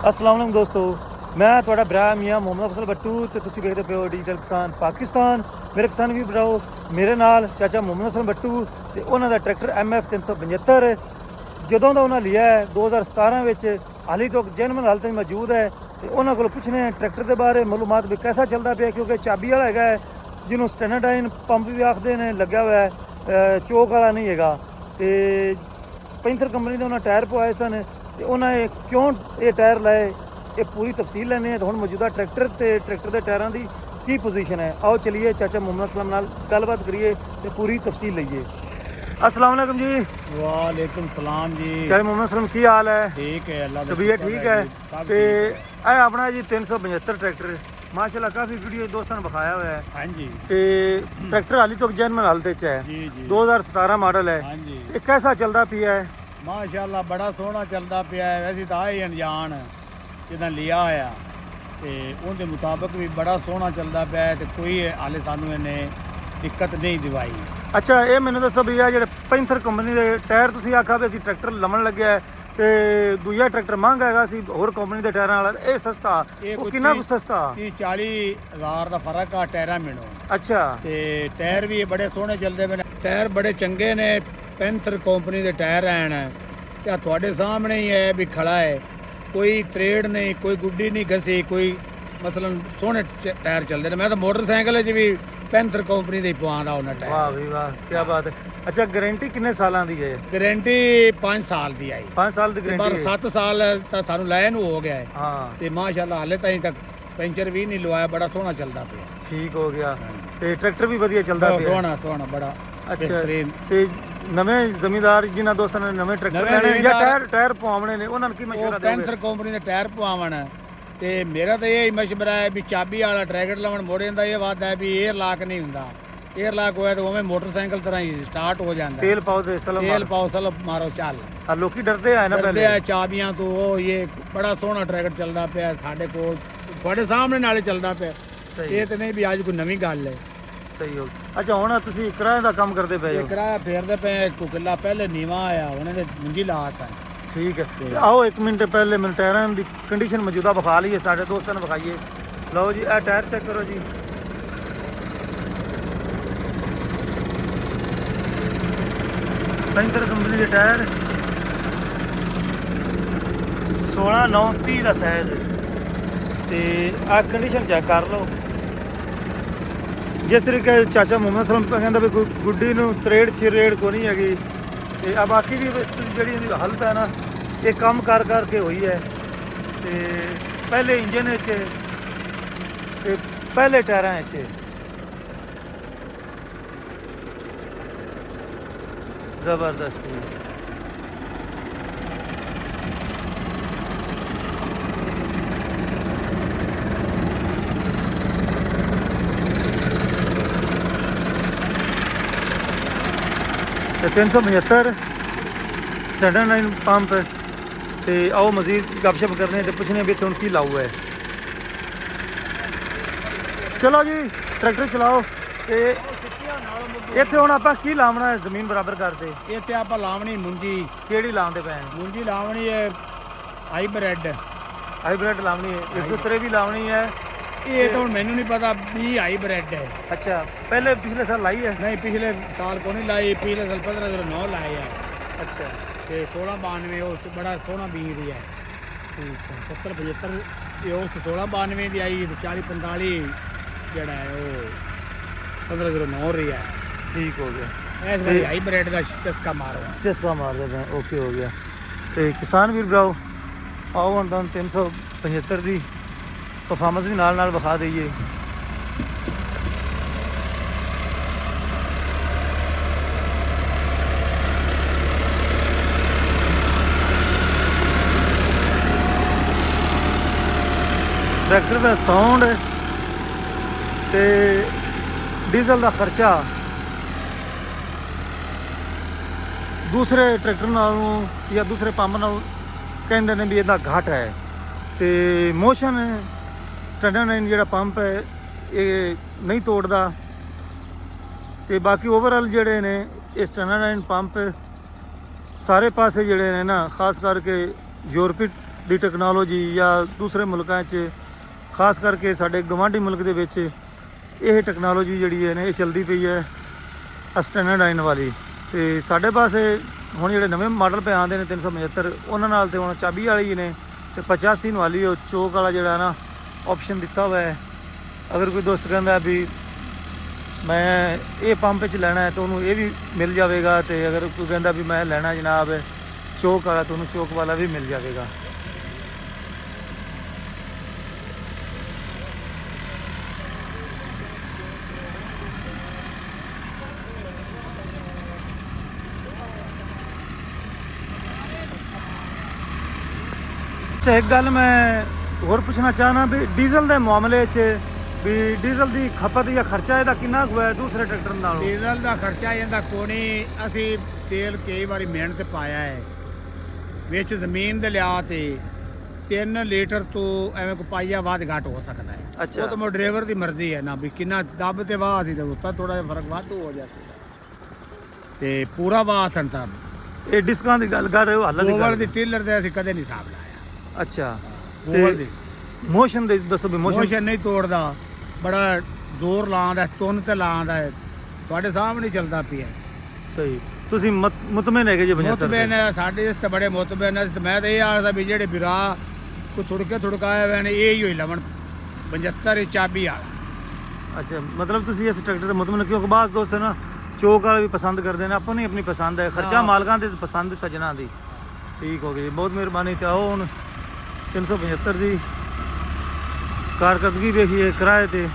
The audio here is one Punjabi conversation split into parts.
अस्सलाम वालेकुम दोस्तों, मैं थोड़ा भरा मियाँ मोहम्मद अफसल बट्टू तो तुसी देखते पे हो डिजिटल किसान पाकिस्तान। मेरे किसान भी भराओ, मेरे नाल चाचा मोहम्मद अफसल बट्टू ते उन्हां दा ट्रैक्टर MF 375 जदों दा उन्हां लिया है 2017 ਵਿੱਚ ਹਾਲੀ ਤੱਕ ਜੈਨੂਇਨ ਹਾਲਤ ਵਿੱਚ ਮੌਜੂਦ ਹੈ ਤੇ ਉਹਨਾਂ ਕੋਲ ਪੁੱਛਨੇ ਆ ਟਰੈਕਟਰ ਦੇ ਬਾਰੇ ਮਾਲੂਮਾਤ ਵੀ कैसा ਚੱਲਦਾ ਪਿਆ, ਕਿਉਂਕਿ ਚਾਬੀ ਵਾਲਾ ਹੈਗਾ ਹੈ ਜਿਹਨੂੰ ਸਟੈਂਡਰਡਾਈਨ ਪੰਪ ਵੀ ਆਖਦੇ ਨੇ, ਲੱਗਿਆ ਹੋਇਆ ਹੈ, ਚੋਕ ਵਾਲਾ ਨਹੀਂ ਹੈਗਾ। ਤੇ ਪੈਂਥਰ ਕੰਪਨੀ ਦੇ ਉਹਨਾਂ ਟਾਇਰ ਪਵਾਏ ਸਨ ਤੇ ਉਹਨਾਂ ਇਹ ਕਿਉਂ ਇਹ ਟਾਇਰ ਲਾਏ, ਇਹ ਪੂਰੀ ਤਫਸੀਲ ਲੈਣੇ ਹੈ। ਹੁਣ ਮੌਜੂਦਾ ਟਰੈਕਟਰ ਤੇ ਟਰੈਕਟਰ ਦੇ ਟਾਇਰਾਂ ਦੀ ਕੀ ਪੋਜੀਸ਼ਨ ਹੈ, ਆਓ ਚਲਿਏ ਚਾਚਾ ਮੁਹੰਮਦ ਅਸਲਮ ਨਾਲ ਗੱਲਬਾਤ ਕਰੀਏ ਤੇ ਪੂਰੀ ਤਫਸੀਲ ਲਈਏ। अस्सलाम वालेकुम जी। वालेकुम सलाम जी। चाहे मोहम्मद असलम की हाल है? ठीक है, अल्लाह तबीयत ठीक है? ते ਇਹ ਆਪਣਾ ਜੀ 375 ਟਰੈਕਟਰ ਮਾਸ਼ਾਅੱਲਾ ਕਾਫੀ ਵੀਡੀਓ ਦੋਸਤਾਂ ਨੂੰ ਵਿਖਾਇਆ ਹੋਇਆ ਹੈ। हाँ जी ਤੇ ਟਰੈਕਟਰ ਹਾਲੀ ਤੱਕ ਜੈਨੂਇਨ ਹਾਲਤ ਵਿੱਚ ਹੈ, जी जी 2017 ਮਾਡਲ ਹੈ। हाँ जी ਇਹ कैसा ਚੱਲਦਾ ਪਿਆ ਹੈ? माशाअल्लाह बड़ा सोहना चलता पिया है। वैसे तो आए अनजान जिदा लिया होया ते उनके मुताबिक भी बड़ा सोहना चलता पिया है, ते कोई हाले सानू इन्हें दिक्कत नहीं दिवाई। ਅੱਛਾ, ਇਹ ਮੈਨੂੰ ਦੱਸੋ ਵੀ ਆ ਜਿਹੜੇ ਪੈਂਥਰ ਕੰਪਨੀ ਦੇ ਟਾਇਰ ਤੁਸੀਂ ਆਖਿਆ ਵੀ ਅਸੀਂ ਟਰੈਕਟਰ ਲਵਣ ਲੱਗਿਆ ਹੈ ਤੇ ਦੂਜਾ ਟਰੈਕਟਰ ਮਹਿੰਗਾ ਹੈਗਾ ਸੀ ਹੋਰ ਕੰਪਨੀ ਦੇ ਟਾਇਰਾਂ ਨਾਲ, ਇਹ ਸਸਤਾ ਇਹ ਉਹ ਕੋਈ ਕਿੰਨਾ ਕੁ ਸਸਤਾ? 40 ਹਜ਼ਾਰ ਦਾ ਫਰਕ ਆ ਟਾਇਰਾਂ ਮੈਨੂੰ। ਅੱਛਾ ਤੇ ਟਾਇਰ ਵੀ ਬੜੇ ਸੋਹਣੇ ਚੱਲਦੇ ਪਏ ਨੇ, ਟਾਇਰ ਬੜੇ ਚੰਗੇ ਨੇ, ਪੈਂਥਰ ਕੰਪਨੀ ਦੇ ਟਾਇਰ ਆਣ ਤੇ ਤੁਹਾਡੇ ਸਾਹਮਣੇ ਹੀ ਹੈ ਵੀ ਖੜਾ ਹੈ, ਕੋਈ ਤਰੇੜ ਨਹੀਂ, ਕੋਈ ਗੁੱਡੀ ਨਹੀਂ ਘਸੀ, ਕੋਈ ਮਸਲਨ ਸੋਹਣੇ ਟਾਇਰ ਚੱਲਦੇ ਨੇ। ਮੈਂ ਤਾਂ ਮੋਟਰਸਾਈਕਲ 'ਚ ਵੀ ਪੈਂਥਰ ਕੰਪਨੀ ਦੇ ਪਵਾਉਂਦਾ ਉਹਨਾਂ ਟਾਇਰ। ਵਾਹ ਵੀ ਵਾਹ, ਕੀ ਬਾਤ ਹੈ। ਅੱਛਾ, ਗਾਰੰਟੀ ਕਿੰਨੇ ਸਾਲਾਂ ਦੀ ਹੈ? ਗਾਰੰਟੀ 5 ਸਾਲ ਦੀ ਆਈ। 5 ਸਾਲ ਦੀ ਪਰ ਗਾਰੰਟੀ ਹੈ। 7 ਸਾਲ ਤਾਂ ਸਾਨੂੰ ਲਾਇਆ ਨੂੰ ਹੋ ਗਿਆ ਹੈ ਹਾਂ ਤੇ ਮਾਸ਼ਾਅੱਲਾ ਹਾਲੇ ਤਾਈਂ ਤੱਕ ਪੈਂਚਰ ਵੀ ਨਹੀਂ ਲਵਾਇਆ, ਬੜਾ ਸੋਹਣਾ ਚੱਲਦਾ ਪਿਆ। ਠੀਕ ਹੋ ਗਿਆ ਤੇ ਟਰੈਕਟਰ ਵੀ ਵਧੀਆ ਚੱਲਦਾ ਪਿਆ। ਸੋਹਣਾ ਸੋਹਣਾ ਬੜਾ ਅੱਛਾ, ਬਿਹਤਰੀਨ। ਤੇ ਨਵੇਂ ਜ਼ਮੀਂਦਾਰ ਜਿਨ੍ਹਾਂ ਦੋਸਤਾਂ ਨੇ ਨਵੇਂ ਟਰੈਕਟਰ ਨਵੇਂ ਲੈਣੇ ਜਾਂ ਜ਼ਿਮੀਂਦਾਰ ਟਾਇਰ ਪਵਾਉਣੇ ਨੇ, ਉਹਨਾਂ ਨੂੰ ਕੀ ਮਸ਼ਵਰਾ ਦਿਓਗੇ? ਪੈਂਥਰ ਕੰਪਨੀ ਦੇ ਟਾਇਰ ਪਵਾਵਣ ਤੇ ਮੇਰਾ ਤਾਂ ਇਹ ਮਸ਼ਵਰਾ ਹੈ ਵੀ ਚਾਬੀ ਵਾਲਾ ਟਰੈਕਟਰ ਲਾਉਣ ਮੋੜੇ ਦਾ ਇਹ ਵਾਦਾ ਹੈ ਵੀ 에ਅਰ ਲਾਕ ਨਹੀਂ ਹੁੰਦਾ। 에ਅਰ ਲਾਕ ਹੋਇਆ ਤਾਂ ਉਵੇਂ ਮੋਟਰਸਾਈਕਲ ਤਰ੍ਹਾਂ ਹੀ ਸਟਾਰਟ ਹੋ ਜਾਂਦਾ। ਤੇਲ ਪਾਓ ਤੇ ਸਲਮ ਤੇਲ ਪਾਓ ਸਲਮ ਮਾਰੋ ਚੱਲ। ਆ ਲੋਕੀ ਡਰਦੇ ਆ ਨਾ ਡਰਦੇ ਪਹਿਲੇ। ਆ ਚਾਬੀਆਂ ਤੋਂ। ਉਹ ਇਹ ਬੜਾ ਸੋਹਣਾ ਟਰੈਕਟਰ ਚੱਲਦਾ ਪਿਆ ਸਾਡੇ ਕੋਲ, ਤੁਹਾਡੇ ਸਾਹਮਣੇ ਨਾਲੇ ਚੱਲਦਾ ਪਿਆ। ਸਹੀ ਇਹ ਤੇ ਨਹੀਂ ਵੀ ਅੱਜ ਕੋਈ ਨਵੀਂ ਗੱਲ ਹੈ। ਸਹੀ ਹੋ ਗਿਆ। ਅੱਛਾ, ਹੁਣ ਤੁਸੀਂ ਕਿਰਾਏ ਦਾ ਕੰਮ ਕਰਦੇ ਪਏ ਇਹ ਹੋ? ਕਿਰਾਇਆ ਫੇਰਦੇ ਪਏ, ਕਿੱਲਾ ਪਹਿਲੇ ਨੀਵਾ ਆਇਆ ਉਹਨਾਂ ਦੇ ਮੁੰਜੀ ਲਾਸ ਹੈ। ਠੀਕ ਹੈ, ਤੇ ਆਓ 1 ਮਿੰਟ ਪਹਿਲੇ ਮੈਨੂੰ ਟਾਇਰਾਂ ਦੀ ਕੰਡੀਸ਼ਨ ਮੌਜੂਦਾ ਵਿਖਾ ਲਈਏ, ਸਾਡੇ ਦੋਸਤਾਂ ਨੂੰ ਵਿਖਾਈਏ। ਲਓ ਜੀ, ਇਹ ਟਾਇਰ ਚੈੱਕ ਕਰੋ ਜੀ। ਪੈਂਥਰ ਕੰਪਨੀ ਦੇ ਟਾਇਰ 16/9/30 ਦਾ ਸਾਈਜ਼ ਤੇ ਆ ਕੰਡੀਸ਼ਨ ਚੈੱਕ ਕਰ ਲਓ। ਜਿਸ ਤਰੀਕੇ ਚਾਚਾ ਮੁਹੰਮਦ ਸਲਮ ਕਹਿੰਦਾ ਵੀ ਕੋਈ ਗੁੱਡੀ ਨੂੰ ਤਰੇੜ ਛਿਰੇੜ ਕੋਈ ਨਹੀਂ ਹੈਗੀ, ਤੇ ਆ ਬਾਕੀ ਵੀ ਜਿਹੜੀ ਇਹਦੀ ਹਾਲਤ ਹੈ ਨਾ, ਇਹ ਕੰਮ ਕਰ ਕਰਕੇ ਹੋਈ ਹੈ। ਤੇ ਪਹਿਲੇ ਇੰਜਨ ਵਿੱਚ ਤੇ ਪਹਿਲੇ ਟਾਇਰਾਂ ਵਿੱਚ ਜ਼ਬਰਦਸਤ। ਤੇ 375 ਸਟੈਂਡਰਡ ਪੰਪ। ਤੇ ਆਓ ਮਜ਼ੀਦ ਗੱਪਸ਼ਪ ਕਰਨੇ ਤੇ ਪੁੱਛਣੇ ਵੀ ਇੱਥੇ ਹੁਣ ਕੀ ਲਾਊ ਹੈ। ਚਲੋ ਜੀ, ਟਰੈਕਟਰ ਚਲਾਓ। ਤੇ ਇੱਥੇ ਹੁਣ ਆਪਾਂ ਕੀ ਲਾਉਣਾ ਹੈ ਜ਼ਮੀਨ ਬਰਾਬਰ ਕਰਦੇ? ਇੱਥੇ ਆਪਾਂ ਲਾਵਣੀ ਮੁੰਜੀ। ਕਿਹੜੀ ਲਾਉਂਦੇ ਪਏ? ਮੁੰਜੀ ਲਾਵਣੀ ਹੈ ਹਾਈਬ੍ਰਿਡ। ਹਾਈਬ੍ਰਿਡ ਲਾਉਣੀ ਹੈ, 103 ਵੀ ਲਾਉਣੀ ਹੈ। ਇਹ ਤਾਂ ਹੁਣ ਮੈਨੂੰ ਨਹੀਂ ਪਤਾ ਵੀ ਹਾਈਬ੍ਰਿਡ ਹੈ। ਅੱਛਾ, ਪਹਿਲੇ ਪਿਛਲੇ ਸਾਲ ਲਾਈ ਹੈ? ਨਹੀਂ, ਪਿਛਲੇ ਸਾਲ ਕੋ ਨਹੀਂ ਲਾਈ, ਪਿਛਲੇ ਸਾਲ 1509 ਲਾਏ ਆ ਅੱਛਾ ਤੇ 1692 ਉਹ 'ਚ ਬੜਾ ਸੋਹਣਾ ਬੀਜ ਦੀ ਹੈ। ਠੀਕ ਹੈ। 70 75 ਇਹ ਉਸ 1692 ਦੀ ਆਈ ਤੇ 40 45 ਜਿਹੜਾ ਹੈ ਉਹ 1509 ਰਹੀ ਹੈ। ਠੀਕ ਹੋ ਗਿਆ। ਇਸ ਵਾਰੀ ਹਾਈਬ੍ਰਿਡ ਦਾ ਚਸਕਾ ਮਾਰੋ। ਚਸਕਾ ਮਾਰਦੇ ਪਏ, ਓਕੇ ਹੋ ਗਿਆ। ਤੇ ਕਿਸਾਨ ਵੀਰ ਭਰਾਓ, ਆਓ ਹੁਣ ਤੁਹਾਨੂੰ 375 ਦੀ ਪਰਫਾਰਮੈਂਸ ਵੀ ਨਾਲ ਨਾਲ ਵਿਖਾ ਦਈਏ। ਟਰੈਕਟਰ ਦਾ ਸਾਊਂਡ ਤੇ ਡੀਜ਼ਲ ਦਾ ਖਰਚਾ ਦੂਸਰੇ ਟਰੈਕਟਰ ਨਾਲੋਂ ਜਾਂ ਦੂਸਰੇ ਪੰਪ ਨਾਲੋਂ ਕਹਿੰਦੇ ਨੇ ਵੀ ਇਹਦਾ ਘੱਟ ਹੈ। ਤੇ ਮੋਸ਼ਨ ਸਟੈਂਡਰਡ ਜਿਹੜਾ ਪੰਪ ਹੈ ਇਹ ਨਹੀਂ ਤੋੜਦਾ। ਤੇ ਬਾਕੀ ਓਵਰਆਲ ਜਿਹੜੇ ਨੇ ਇਹ ਸਟੈਂਡਰਡ ਪੰਪ ਸਾਰੇ ਪਾਸੇ ਜਿਹੜੇ ਨੇ ਨਾ, ਖਾਸ ਕਰਕੇ ਯੂਰਪੀ ਦੀ ਟੈਕਨੋਲੋਜੀ ਜਾਂ ਦੂਸਰੇ ਮੁਲਕਾਂ 'ਚ ਖਾਸ ਕਰਕੇ ਸਾਡੇ ਗਵਾਂਢੀ ਮੁਲਕ ਦੇ ਵਿੱਚ ਇਹ ਟੈਕਨੋਲੋਜੀ ਜਿਹੜੀ ਹੈ ਨੇ ਇਹ ਚੱਲਦੀ ਪਈ ਹੈ ਸਟੈਂਡਰਡਾਈਨ ਵਾਲੀ। ਤੇ ਸਾਡੇ ਪਾਸੇ ਹੁਣ ਜਿਹੜੇ ਨਵੇਂ ਮਾਡਲ ਪਏ ਆਉਂਦੇ ਨੇ 375 ਉਹਨਾਂ ਨਾਲ ਤੇ ਹੁਣ ਚਾਬੀ ਵਾਲੀ ਹੀ ਨੇ ਤੇ 85 ਨੂੰ ਵਾਲੀ ਉਹ ਚੋਕ ਵਾਲਾ ਜਿਹੜਾ ਨਾ ਆਪਸ਼ਨ ਦਿੱਤਾ ਹੋਇਆ ਹੈ। ਅਗਰ ਕੋਈ ਦੋਸਤ ਕਹਿੰਦਾ ਵੀ ਮੈਂ ਇਹ ਪੰਪ 'ਚ ਲੈਣਾ ਹੈ ਤਾਂ ਉਹਨੂੰ ਇਹ ਵੀ ਮਿਲ ਜਾਵੇਗਾ, ਤੇ ਅਗਰ ਕੋਈ ਕਹਿੰਦਾ ਵੀ ਮੈਂ ਲੈਣਾ ਜਨਾਬ ਚੋਕ ਵਾਲਾ ਤਾਂ ਉਹਨੂੰ ਚੋਕ ਵਾਲਾ ਵੀ ਮਿਲ ਜਾਵੇਗਾ। ਅੱਛਾ, ਇੱਕ ਗੱਲ ਮੈਂ ਹੋਰ ਪੁੱਛਣਾ ਚਾਹਨਾ ਵੀ ਡੀਜ਼ਲ ਦੇ ਮਾਮਲੇ 'ਚ ਵੀ ਡੀਜ਼ਲ ਦੀ ਖਪਤ ਜਾਂ ਖਰਚਾ ਇਹਦਾ ਕਿੰਨਾ ਕੁ ਹੈ ਦੂਸਰੇ ਟਰੈਕਟਰ ਨਾਲੋਂ? ਡੀਜ਼ਲ ਦਾ ਖਰਚਾ ਇਹਦਾ ਕੋਣੀ, ਅਸੀਂ ਤੇਲ ਕਈ ਵਾਰੀ ਮਿਹਨਤ ਪਾਇਆ ਹੈ ਵਿੱਚ ਜ਼ਮੀਨ ਦੇ ਲਿਆ ਤੇ 3 ਲੀਟਰ ਤੋਂ ਐਵੇਂ ਕੋ ਪਾਈਆ ਵੱਧ ਘੱਟ ਹੋ ਸਕਦਾ ਹੈ। ਅੱਛਾ। ਉਹ ਤਾਂ ਡਰਾਈਵਰ ਦੀ ਮਰਜ਼ੀ ਹੈ ਨਾ ਵੀ ਕਿੰਨਾ ਦੱਬ ਤੇ ਵਾਹ ਸੀ ਤੇ ਉੱਤਾ ਥੋੜਾ ਜਿਹਾ ਫਰਕ ਵਾਧੂ ਹੋ ਜਾਂਦਾ ਤੇ ਪੂਰਾ ਵਾਹ ਸੰਤਾ। ਇਹ ਡਿਸਕਾਂ ਦੀ ਗੱਲ ਕਰ ਰਹੇ ਹੋ, ਹਾਲਾਂ ਦੀ ਗੋਵਲ ਗੱਲ? ਦੀ ਟਿਲਰ ਦੇ ਅਸੀਂ ਕਦੇ ਨਹੀਂ ਹਿਸਾਬ ਲਾਇਆ। ਅੱਛਾ, ਗੋਵਲ ਦੀ ਮੋਸ਼ਨ ਦੇ ਦੱਸੋ ਵੀ ਮੋਸ਼ਨ ਨਹੀਂ ਤੋੜਦਾ, ਬੜਾ ਜ਼ੋਰ ਲਾਉਂਦਾ, ਤੁੰਨ ਤੇ ਲਾਉਂਦਾ ਹੈ, ਤੁਹਾਡੇ ਸਾਹਮਣੇ ਚੱਲਦਾ ਪਿਆ। ਸਹੀ, ਤੁਸੀਂ ਮੁਤਮਿਨ ਹੈਗੇ ਜੀ 75 ਮੁਤਬਿਨ ਹੈ ਸਾਡੇ ਇਸ ਤੇ ਬੜੇ ਮੁਤਬਿਨ ਹੈ। ਮੈਂ ਤਾਂ ਇਹ ਆਖਦਾ ਵੀ ਜਿਹੜੇ ਵਿਰਾ ਕੋਈ ਥੁੜਕੇ ਥੁੜਕਾਇਆ ਹੋਏ ਨੇ ਇਹ ਹੀ ਹੋਈ ਲਵਣ 75 ਚਾਬੀ ਵਾਲਾ। ਅੱਛਾ, ਮਤਲਬ ਤੁਸੀਂ ਇਸ ਟਰੈਕਟਰ ਤੇ ਮੁਤਮਿਨ, ਕਿਉਂਕਿ ਬਾਸ ਦੋਸਤ ਨਾ ਚੋਕ ਵਾਲੇ ਵੀ ਪਸੰਦ ਕਰਦੇ ਨੇ, ਆਪਾਂ ਨੂੰ ਆਪਣੀ ਪਸੰਦ ਹੈ, ਖਰਚਾ ਮਾਲਕਾਂ ਦੇ ਪਸੰਦ ਸੱਜਣਾ ਦੀ। ਠੀਕ ਹੋ ਗਈ, ਬਹੁਤ ਮਿਹਰਬਾਨੀ। ਤੇ ਆਓ ਹੁਣ 375 ਦੀ ਕਾਰਕਰਦਗੀ ਵੇਖੀਏ ਕਿਰਾਏ ਤੇ।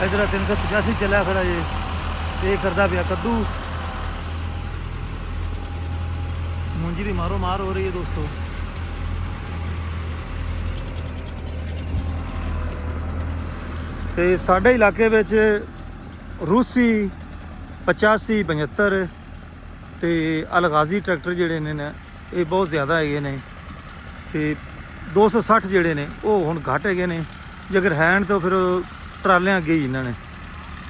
इधर 385 चलिया खड़ा ये, ये करदा पिया कद्दू। मुंजी की मारो मार हो रही है दोस्तों। ते साडे इलाके विच रूसी 85 75 ते अलगाजी ट्रैक्टर जिहड़े ने ये बहुत ज़्यादा है ने, ते 260 जिहड़े ने वो हुण घट है ने, जेकर हैन तो फिर ਟਰਾਲਿਆਂ ਅੱਗੇ ਹੀ ਇਹਨਾਂ ਨੇ।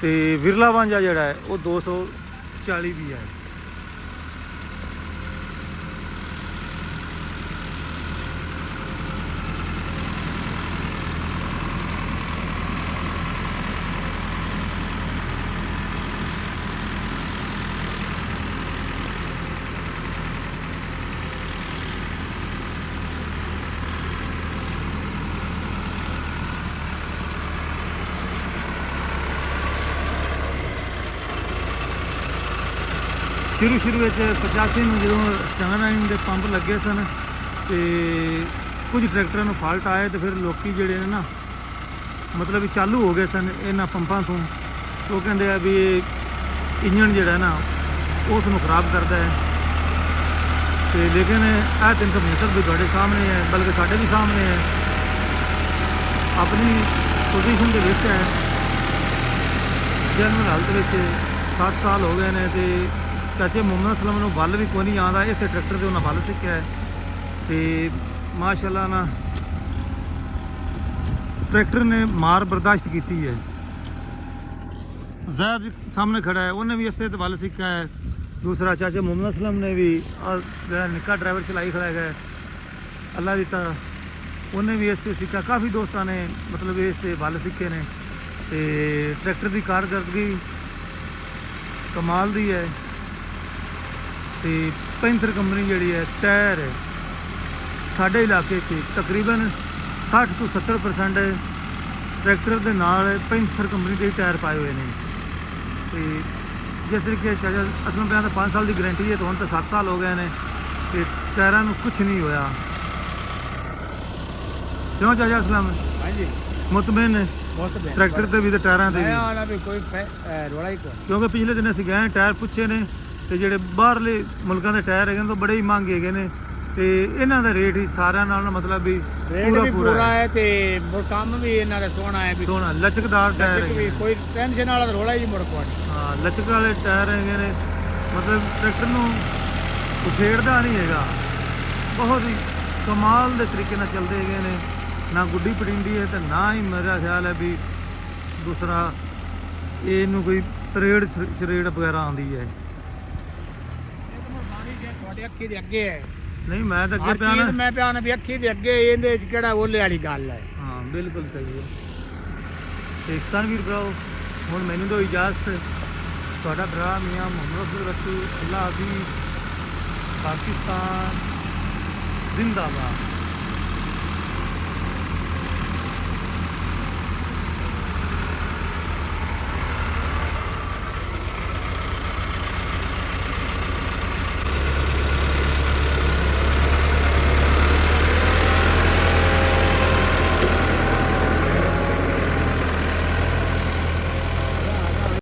ਤੇ ਵਿਰਲਾ ਵਾਂਝਾ ਜਿਹੜਾ ਹੈ ਉਹ 240 ਵੀ ਹੈ। ਸ਼ੁਰੂ ਵਿੱਚ 85 ਨੂੰ ਜਦੋਂ ਸਟੈਂਡਰਡਾਈਨ ਦੇ ਪੰਪ ਲੱਗੇ ਸਨ ਤੇ ਕੁਝ ਟਰੈਕਟਰਾਂ ਨੂੰ ਫਾਲਟ ਆਏ ਤੇ ਫਿਰ ਲੋਕੀ ਜਿਹੜੇ ਨੇ ਨਾ ਮਤਲਬ ਚਾਲੂ ਹੋ ਗਏ ਸਨ ਇਹਨਾਂ ਪੰਪਾਂ ਤੋਂ। ਉਹ ਕਹਿੰਦੇ ਆ ਵੀ ਇਹ ਇੰਜਣ ਜਿਹੜਾ ਨਾ ਉਸ ਨੂੰ ਖਰਾਬ ਕਰਦਾ ਹੈ। ਤੇ ਲੇਕਿਨ ਇਹ 375 ਵੀ ਤੁਹਾਡੇ ਸਾਹਮਣੇ ਹੈ, ਬਲਕਿ ਸਾਡੇ ਵੀ ਸਾਹਮਣੇ ਹੈ, ਆਪਣੀ ਪੋਜੀਸ਼ਨ ਦੇ ਵਿੱਚ ਹੈ। ਜਨਰਲ ਹਾਲਤ ਵਿੱਚ 7 ਸਾਲ ਹੋ ਗਏ ਨੇ ਤੇ ਚਾਚੇ ਮੁਹੰਮਦ ਅਸਲਮ ਨੂੰ ਬੱਲ ਵੀ ਕੋਈ ਨਹੀਂ ਆਉਂਦਾ, ਇਸੇ ਟਰੈਕਟਰ ਤੇ ਉਹਨਾਂ ਬੱਲ ਸਿੱਖਿਆ ਹੈ। ਤੇ ਮਾਸ਼ਾਅੱਲਾ ਨਾ ਟਰੈਕਟਰ ਨੇ ਮਾਰ ਬਰਦਾਸ਼ਤ ਕੀਤੀ ਹੈ। ਜ਼ੈਦ ਸਾਹਮਣੇ ਖੜਾ ਹੈ, ਉਹਨੇ ਵੀ ਇਸੇ ਤੇ ਬੱਲ ਸਿੱਖਿਆ ਹੈ। ਦੂਸਰਾ ਚਾਚੇ ਮੁਹੰਮਦ ਅਸਲਮ ਨੇ ਵੀ ਜਿਹੜਾ ਨਿੱਕਾ ਡਰਾਈਵਰ ਚਲਾਈ ਖੜਾ ਹੈਗਾ ਅੱਲਾ ਦਿੱਤਾ, ਉਹਨੇ ਵੀ ਇਸ ਤੇ ਸਿੱਖਿਆ। ਕਾਫੀ ਦੋਸਤਾਂ ਨੇ ਮਤਲਬ ਇਸ ਤੇ ਬੱਲ ਸਿੱਖੇ ਨੇ। ਤੇ ਟਰੈਕਟਰ ਦੀ ਕਾਰਗਰਦਗੀ ਕਮਾਲ ਦੀ ਹੈ। ਤੇ ਪੈਂਥਰ ਕੰਪਨੀ ਜਿਹੜੀ ਹੈ ਟਾਇਰ ਸਾਡੇ ਇਲਾਕੇ 'ਚ ਤਕਰੀਬਨ 60 ਤੋਂ 70% ਟਰੈਕਟਰ ਦੇ ਨਾਲ ਪੈਂਥਰ ਕੰਪਨੀ ਦੇ ਟਾਇਰ ਪਾਏ ਹੋਏ ਨੇ। ਤੇ ਜਿਸ ਤਰੀਕੇ ਚਾਚਾ ਅਸਲਮ ਪਿਆ ਤਾਂ 5 ਸਾਲ ਦੀ ਗਾਰੰਟੀ ਹੈ, ਤਾਂ ਹੁਣ ਤਾਂ 7 ਸਾਲ ਹੋ ਗਏ ਨੇ ਤੇ ਟਾਇਰਾਂ ਨੂੰ ਕੁਝ ਨਹੀਂ ਹੋਇਆ। ਕਿਉਂ ਚਾਚਾ ਅਸਲਮ? ਹਾਂਜੀ, ਮੁਤਮਿਨ ਨੇ ਟਰੈਕਟਰ ਤੇ ਵੀ ਤੇ ਟਾਇਰਾਂ ਤੇ ਵੀ? ਕੋਈ ਰੋਲਾ ਹੀ ਕੋਈ। ਕਿਉਂਕਿ ਪਿਛਲੇ ਦਿਨ ਅਸੀਂ ਗਏ ਟਾਇਰ ਪੁੱਛੇ ਨੇ ਤੇ ਜਿਹੜੇ ਬਾਹਰਲੇ ਮੁਲਕਾਂ ਦੇ ਟਾਇਰ ਹੈਗੇ ਨੇ ਤਾਂ ਬੜੇ ਹੀ ਮਹਿੰਗੇ ਹੈਗੇ ਨੇ। ਤੇ ਇਹਨਾਂ ਦਾ ਰੇਟ ਹੀ ਸਾਰਿਆਂ ਨਾਲ ਮਤਲਬ ਵੀ ਰੇਟ ਵੀ ਪੂਰਾ ਹੈ ਤੇ ਕੰਮ ਵੀ ਇਹਨਾਂ ਦਾ ਸੋਹਣਾ ਹੈ ਵੀ ਸੋਹਣਾ ਲਚਕਦਾਰ ਟਾਇਰ ਲਚਕ ਹੈ ਵੀ ਕੋਈ ਟੈਨਸ਼ਨ ਵਾਲਾ ਰੋਲਾ ਹੀ ਮੁੜ ਕੋਣੀ। ਹਾਂ ਲਚਕ ਵਾਲੇ ਟਾਇਰ ਹੈਗੇ ਨੇ ਮਤਲਬ ਟਰੈਕਟਰ ਨੂੰ ਉਖੇੜਦਾ ਨਹੀਂ ਹੈਗਾ ਬਹੁਤ ਹੀ ਕਮਾਲ ਦੇ ਤਰੀਕੇ ਨਾਲ ਚੱਲਦੇ ਹੈਗੇ ਨੇ ਨਾ ਗੁੱਡੀ ਪੜਿੰਦੀ ਹੈ ਤੇ ਨਾ ਹੀ ਮੇਰਾ ਖਿਆਲ ਹੈ ਵੀ ਦੂਸਰਾ ਇਹਨੂੰ ਕੋਈ ਤਰੇੜ ਸ਼ਰੇੜ ਵਗੈਰਾ ਆਉਂਦੀ ਹੈ। ਤੁਹਾਡੇ ਅੱਖੀ ਦੇ ਅੱਗੇ ਹੈ ਨਹੀਂ ਮੈਂ ਤਾਂ ਅੱਗੇ ਹਰ ਪਿਆ ਨਾ ਚੀਜ਼ ਮੈਂ ਪਿਆ ਨਾ ਵੀ ਅੱਖੀ ਦੇ ਅੱਗੇ ਇਹਦੇ ਚ ਕਿਹੜਾ ਓਲੇ ਵਾਲੀ ਗੱਲ ਹੈ। ਹਾਂ ਬਿਲਕੁਲ ਸਹੀ ਹੈ। ਤੇ ਕਿਸਾਨ ਵੀਰ ਭਰਾਓ ਹੁਣ ਮੈਨੂੰ ਦਿਓ ਇਜਾਜ਼ਤ ਤੁਹਾਡਾ ਭਰਾ ਮੀਆਂ ਮੁਹੰਮਦ ਅਫਜ਼ਲ ਬੱਟੂ ਅੱਲਾ ਹਾਫਿਜ਼ ਪਾਕਿਸਤਾਨ ਜ਼ਿੰਦਾਬਾਦ।